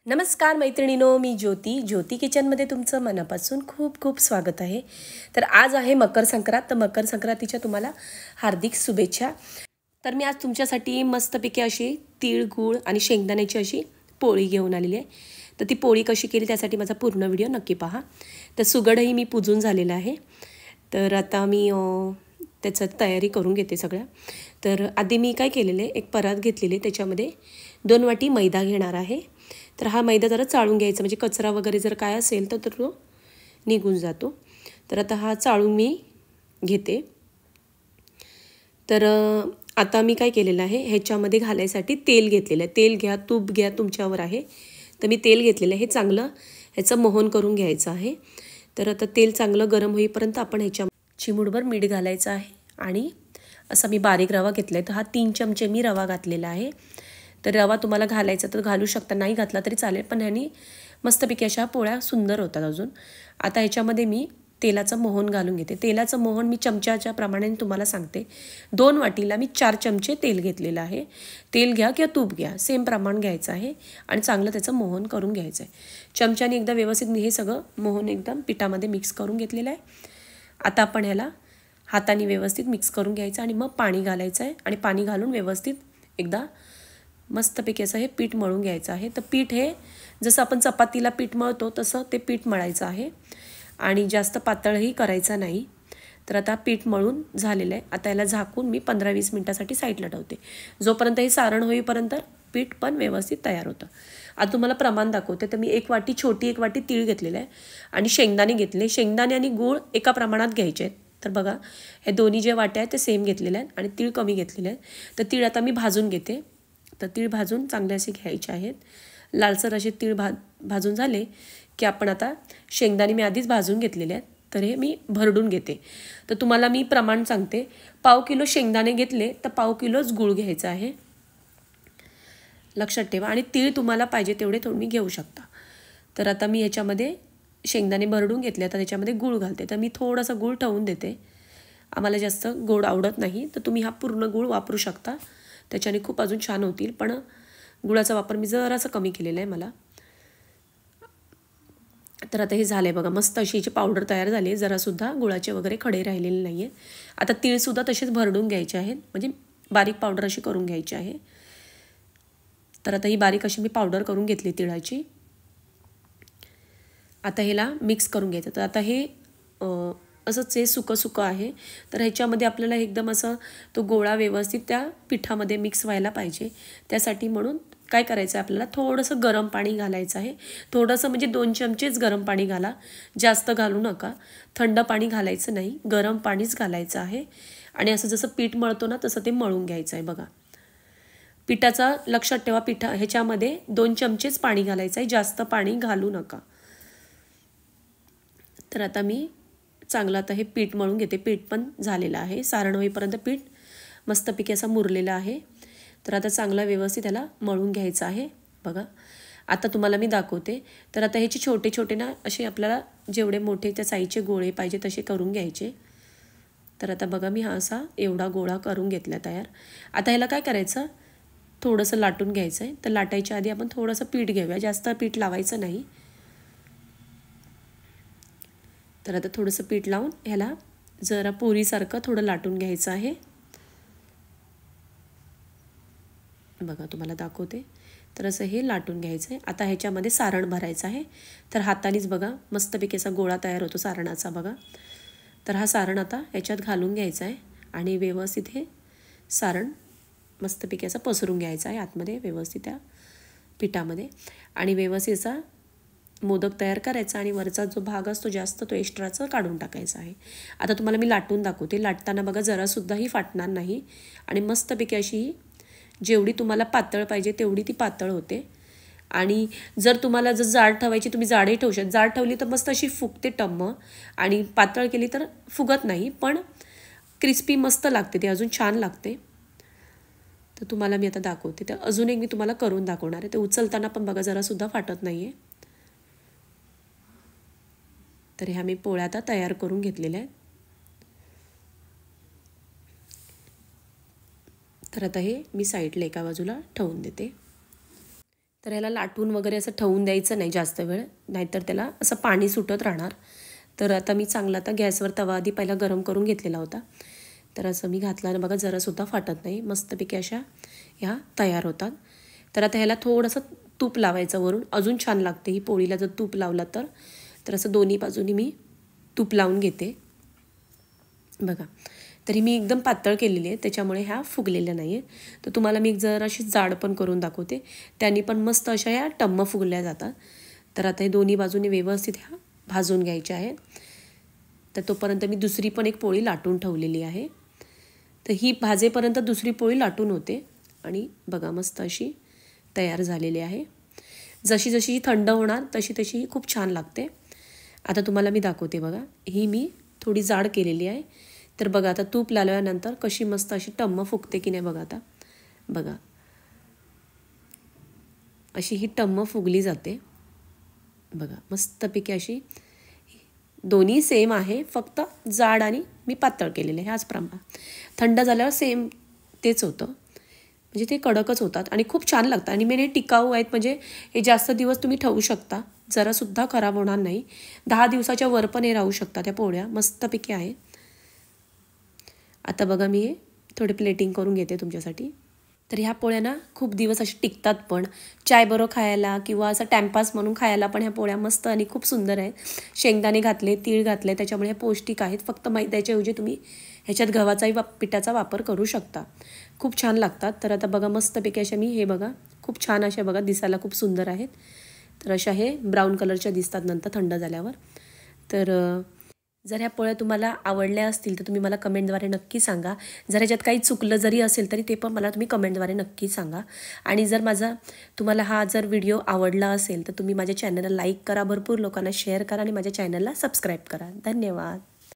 नमस्कार मैत्रिणीनो, मी ज्योती किचनमध्ये तुमचं मनापासून खूप खूप स्वागत आहे। तर आज आहे मकर संक्रांत। तर मकर संक्रांतीच्या तुम्हाला हार्दिक शुभेच्छा। तर मी आज तुमच्यासाठी मस्तपैकी अशी तीळ गूळ आणि शेंगदाण्याची अशी पोळी घेऊन आलेली आहे। तर ती पोळी कशी केली त्यासाठी माझा पूर्ण व्हिडिओ नक्की पहा। तर सुगडही मी पूजून झालेला आहे। तर आता मी त्याची तयारी करून घेते सगळ्या। तर आधी मी काय केलेले, एक परात घेतलेली, त्याच्यामध्ये 2 वाटी मैदा घेणार आहे। तर हा मैदा जरा चाळून घ्यायचा, म्हणजे कचरा वगैरे जर काय असेल तर तो निघून जातो। तर आता हा चाळून मी घेते। तर आता मी काय केलेलं आहे, ह्याच्यामध्ये घालायसाठी तेल घेतलेलं आहे। तेल घ्या, तूप घ्या, तुमच्यावर आहे। तर मी तेल घेतलेलं आहे, चांगलं ह्याचं मोहन करून घ्यायचं आहे। तर आता तेल चांगलं गरम होईपर्यंत आपण ह्याच्या चिमूटभर मीठ घालायचं आहे आणि असा मी बारीक रवा घेतला आहे। तर हा 3 चमचे मी रवा घातलेला आहे। तर रवा तुम्हाला घालायचा तर घालू शकता, नाही घातला तरी चालेल, पण ह्यानी मस्तपैकी अशा पोळ्या सुंदर होतात अजून। आता ह्याच्यामध्ये मी तेलाचं मोहन घालून घेते। तेलाचं मोहन मी चमच्याच्या प्रमाणाने तुम्हाला सांगते। 2 वाटीला मी 4 चमचे तेल घेतलेलं आहे। तेल घ्या किंवा तूप घ्या, सेम प्रमाण घ्यायचं आहे आणि चांगलं त्याचं मोहन करून घ्यायचं आहे। चमच्याने एकदा व्यवस्थित मी हे सगळं मोहन एकदम पिठामध्ये मिक्स करून घेतलेलं आहे। आता आपण ह्याला हाताने व्यवस्थित मिक्स करून घ्यायचं आणि मग पाणी घालायचं आहे आणि पाणी घालून व्यवस्थित एकदा मस्तपैकी असं हे पीठ मळून घ्यायचं आहे। तर पीठ हे जसं आपण चपातीला पीठ मळतो तसं ते पीठ मळायचं आहे आणि जास्त पातळही करायचं नाही। तर आता पीठ मळून झालेलं आहे। आता याला झाकून मी 15-20 मिनिटासाठी साईडला ठेवते, जोपर्यंत हे सारण होईपर्यंत पीठ पण व्यवस्थित तयार होतं। आता तुम्हाला प्रमाण दाखवते। तर मी छोटी एक वाटी तीळ घेतलेलं आहे आणि शेंगदाणे घेतले। शेंगदाणे आणि गूळ एका प्रमाणात घ्यायचे आहेत। तर बघा, हे दोन्ही जे वाट्या आहेत ते सेम घेतलेले आहेत आणि तीळ कमी घेतलेले आहेत। तर तीळ आता मी भाजून घेते। तर तीळ भाजून चांगले असे घ्यायचे आहेत। लालसर असे तीळ भाजून झाले की आपण आता शेंगदाणे मी आधीच भाजून घेतलेले आहेत, तर हे मी भरडून घेते। तर तुम्हाला मी प्रमाण सांगते, पाव किलो शेंगदाणे घेतले तर पाव किलोच गूळ घ्यायचा आहे, लक्षात ठेवा। आणि तीळ तुम्हाला पाहिजे तेवढे तुम्ही घेऊ शकता। तर आता मी ह्याच्यामध्ये शेंगदाणे भरडून घेतले, आता त्याच्यामध्ये गूळ घालते। तर मी थोडासा गूळ ठेवून देते, आम्हाला जास्त गोड आवडत नाही, तर तुम्ही हा पूर्ण गूळ वापरू शकता, त्याच्याने खूप अजून छान होतील। पण गुळाचा वापर मी जरासा कमी केलेला आहे मला। तर आता हे झालं आहे बघा, मस्त अशी याची पावडर तयार झाली आहे, जरासुद्धा गुळाचे वगैरे खडे राहिलेले नाही आहे। आता तीळसुद्धा तसेच भरडून घ्यायचे आहेत, म्हणजे बारीक पावडर अशी करून घ्यायची आहे। तर आता ही बारीक अशी मी पावडर करून घेतली तिळाची। आता ह्याला मिक्स करून घ्यायचं। तर आता हे असंच हे सुकं आहे, तर ह्याच्यामध्ये आपल्याला एकदम असं तो गोळा व्यवस्थित त्या पिठामध्ये मिक्स व्हायला पाहिजे। त्यासाठी म्हणून काय करायचं आहे, आपल्याला थोडंसं गरम पाणी घालायचं आहे। थोडंसं म्हणजे 2 चमचेच गरम पाणी घाला, जास्त घालू नका। थंड पाणी घालायचं नाही, गरम पाणीच घालायचं आहे आणि असं जसं पीठ मळतो ना तसं ते मळून घ्यायचं आहे बघा। पिठाचा लक्षात ठेवा, ह्याच्यामध्ये 2 चमचेच पाणी घालायचं आहे, जास्त पाणी घालू नका। तर आता मी चांगलं आता हे पीठ मळून घेते। पीठ पण झालेलं आहे, सारण होईपर्यंत पीठ मस्तपैकी असं मुरलेलं आहे। तर आता चांगला व्यवस्थित त्याला मळून घ्यायचं आहे बघा। आता तुम्हाला मी दाखवते। तर आता ह्याचे छोटे छोटे ना असे आपल्याला जेवढे मोठे त्या साईजचे गोळे पाहिजे तसे करून घ्यायचे। तर आता बघा, मी हा असा एवढा गोळा करून घेतला तयार। आता ह्याला काय करायचं, थोडंसं लाटून घ्यायचं आहे। तर लाटायच्या आधी आपण थोडंसं पीठ घेऊया, जास्त पीठ लावायचं नाही। तर आता थोडंसं पीठ लावून ह्याला जरा पुरीसारखं थोडं लाटून घ्यायचं आहे बघा, तुम्हाला दाखवते। तर असं हे लाटून घ्यायचं आहे। आता ह्याच्यामध्ये सारण भरायचं आहे। तर हातानेच बघा मस्तपैकी असा गोळा तयार होतो सारणाचा बघा। तर हा सारण आता ह्याच्यात घालून घ्यायचा आहे आणि व्यवस्थित हे सारण मस्तपैकी असं पसरून घ्यायचं आहे आतमध्ये व्यवस्थित त्या पिठामध्ये आणि व्यवस्थित असा मोदक तयार करायचा आणि वरचा जो भाग असतो जास्त तो एक्स्ट्राचा काढून टाकायचा आहे। आता तुम्हाला मी लाटून दाखवते। लाटताना बघा जरासुद्धाही फाटणार नाही आणि मस्तपैकी अशी जेवढी तुम्हाला पातळ पाहिजे तेवढी ती पातळ होते। आणि जर तुम्हाला जर जाड ठेवायची तुम्ही जाडही ठेवू शकता। जाड ठेवली तर मस्त अशी फुगते टम्म आणि पातळ केली तर फुगत नाही, पण क्रिस्पी मस्त लागते, ते अजून छान लागते। तर तुम्हाला मी आता दाखवते। तर अजून एक मी तुम्हाला करून दाखवणार आहे। ते उचलताना पण बघा जरासुद्धा फाटत नाही आहे। तर ह्या मी पोळ्या आता तयार करून घेतलेल्या आहेत। तर आता हे मी साईडला एका बाजूला ठेवून देते। तर ह्याला लाटून वगैरे असं ठेवून द्यायचं नाही जास्त वेळ, नाहीतर त्याला असं पाणी सुटत राहणार. तर आता मी चांगला आता गॅसवर तवा आधी पहिला गरम करून घेतलेला होता. तर असं मी घातला बघा, जरासुद्धा फाटत नाही, मस्तपैकी अशा ह्या तयार होतात. तर आता ह्याला थोडंसं तूप लावायचं वरून, अजून छान लागते ही पोळीला जर तूप लावला तर असं दोन्ही बाजूनी मी तूप लावून घेते बघा. तरी मी एकदम पातळ केलेली आहे, त्याच्यामुळे ह्या फुगलेल्या नाही आहे. तर तुम्हाला मी जर अशी जाड पण करून दाखवते, त्यांनी पण मस्त अशा ह्या टम्म फुगल्या जातात. तर आता हे दोन्ही बाजूने व्यवस्थित ह्या भाजून घ्यायच्या आहेत. तर तोपर्यंत मी दुसरी पण एक पोळी लाटून ठेवलेली आहे. तर ही भाजेपर्यंत दुसरी पोळी लाटून होते आणि बघा मस्त अशी तयार झालेली आहे. जशी जशी ही थंड होणार तशी तशी ही खूप छान लागते. आता तुम्हाला मी दाखवते बघा, ही मी थोडी जाड केलेली आहे. तर बघा आता तूप लावल्यानंतर कशी मस्त अशी टम्म फुगते की नाही बघा. आता बघा अशी ही टम्म फुगली जाते बघा मस्तपैकी अशी. दोन्ही सेम आहे, फक्त जाड आणि मी पातळ केलेले ह्याच प्रमाणात. थंड झाल्यावर सेम तेच होतं, म्हणजे ते कडकच होतात आणि खूप छान लागतात. आणि मेन हे टिकाऊ आहेत, म्हणजे हे जास्त दिवस तुम्ही ठेवू शकता, जरासुद्धा खराब होणार नाही. 10 दिवसाच्या वर पण हे राहू शकतात त्या पोळ्या, मस्तपैकी आहे. आता बघा मी हे थोडे प्लेटिंग करून घेते तुमच्यासाठी. तर ह्या पोळ्या ना खूप दिवस अशी टिकतात पण, चायबरोबर खायला किंवा असं टाइमपास म्हणून खायला पण ह्या पोळ्या मस्त आणि खूप सुंदर आहेत. शेंगदाणे घातले, तीळ घातले, त्याच्यामुळे हे पौष्टिक आहेत. फक्त मैद्याच्या ऐवजी तुम्ही ह्याच्यात गव्हाचाही पिठाचा वापर करू शकता, खूप छान लागतात. तर आता बघा मस्तपैकी अशा मी हे बघा खूप छान अशा बघा दिसायला खूप सुंदर आहेत. तर अशा हे ब्राऊन कलरच्या दिसतात नंतर थंड झाल्यावर. तर जर ह्या पोळ्या तुम्हाला आवडल्या असतील तर तुम्ही मला कमेंटद्वारे नक्की सांगा. जर ह्याच्यात काही चुकलं जरी असेल तरी ते पण मला तुम्ही कमेंटद्वारे नक्की सांगा. आणि जर तुम्हाला हा जर व्हिडिओ आवडला असेल तर तुम्ही माझ्या चॅनलला लाईक करा, भरपूर लोकांना शेअर करा आणि माझ्या चॅनलला सबस्क्राईब करा. धन्यवाद.